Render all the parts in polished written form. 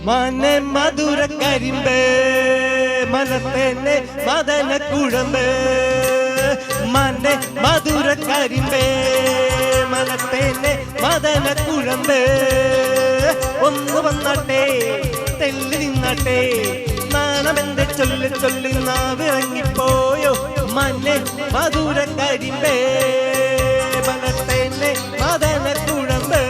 മനെ മധുര കരിമ്പ് മനത്തേനെ മദന കുഴമ്പ് മനെ മധുര കരിമ്പ് മനത്തേനെ മദന കുഴമ്പ് ഒന്ന് വന്നാട്ടെ തെല്ലി നിന്നാട്ടെ നാണമെന്റെ ചൊല്ലി ചൊല്ലി നാവിറങ്ങിപ്പോയോ മനെ മധുര കരിമ്പ് മനത്തേനെ മദന കുഴമ്പ്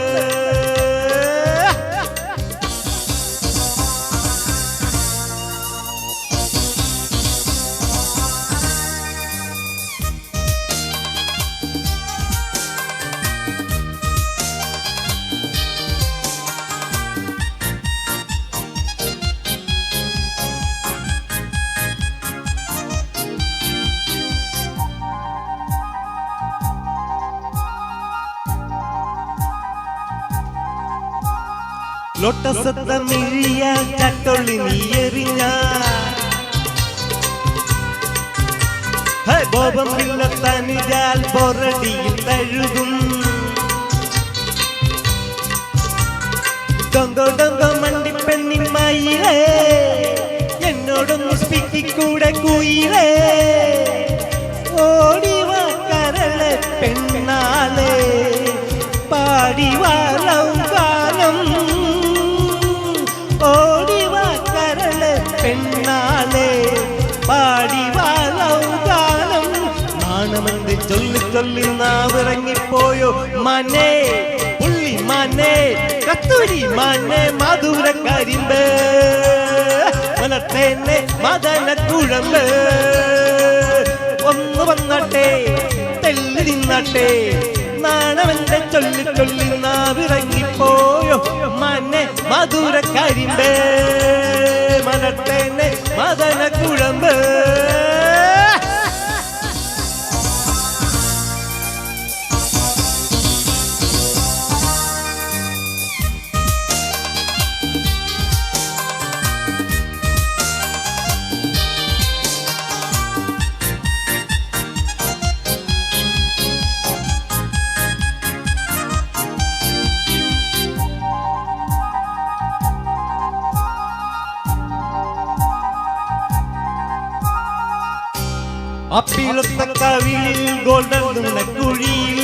ലോട്ടസത്ത മിഴിയ ചട്ടൊള്ളി നീ എറിഞ്ഞ ബോബം പിള്ളത്തനിജാൽ പൊറടിയിൽ തഴുകും ഡൊങ്കോ ഡൊങ്കോ മണ്ടിപ്പെണ്ണിമ്മയിലേ എന്നോടൊന്ന് സ്പിക്കിക്കൂടെ കുയിലേ ഓടിവാ കരളെ പെണ്ണാലേ പാടിവാ ലൗകാനം ഓടിവാ കരളെ പെണ്ണാലേ പാടിവാ ലൗകാനം നാണമെന്ന് ചൊല്ലി ചൊല്ലി നാവിറങ്ങിപ്പോയോ മനെ പുള്ളി മനെ കത്തൂരി മനെ മധുര കരിമ്പ് മനത്തേനെ മദന കുഴമ്പ് ഒന്ന് വന്നാട്ടെ തെല്ലി നിന്നാട്ടെ നാണമെന്റെ ചൊല്ലി ചൊല്ലി നാവിറങ്ങിപ്പോയോ മനെ മധുര കരിമ്പ് മനത്തേനെ മദന കുഴമ്പ് അപ്പിളത്ത കവിളിൽ ഗോൾഡൻ കുഴിയിൽ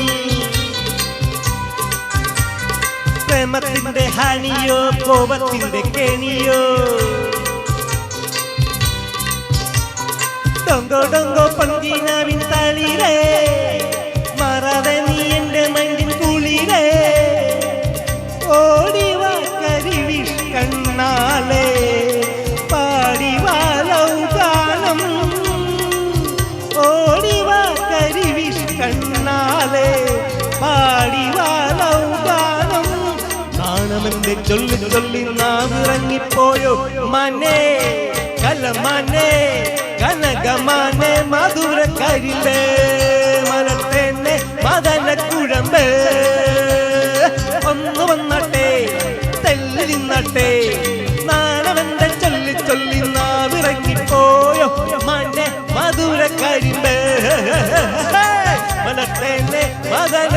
പ്രേമത്തിന്റെ ഹനിയോ കോപത്തിന്റെ കെണിയോ ഡൊങ്കോ ഡൊങ്കോ പഞ്ചീനാവിൻ തളിരേ മാറാതെ നീ എന്റെ മൈൻഡിൻ കുളിരേ ഓടിവാ കരിവിഷ് കണ്ണാലേ പാടിവാ ലൗകാനം ഓടിവാ കരിവിഷ് കണ്ണാലേ പാടിവാ ലൗകാനം നാണമെന്റെ ചൊല്ലി ചൊല്ലി നാവിറങ്ങിപ്പോയോ മനെ കലമനെ കനകമനെ മധുര കരിമ്പേ മനത്തേനെ മദന കുഴമ്പ് ഒന്ന് വന്നാട്ടെ തെല്ലി നിന്നാട്ടെ നാണമെന്റെ ചൊല്ലി ചൊല്ലി നാവിറങ്ങിപ്പോയോ മനെ മധുര കരിമ്പേ മനത്തേനെ മദന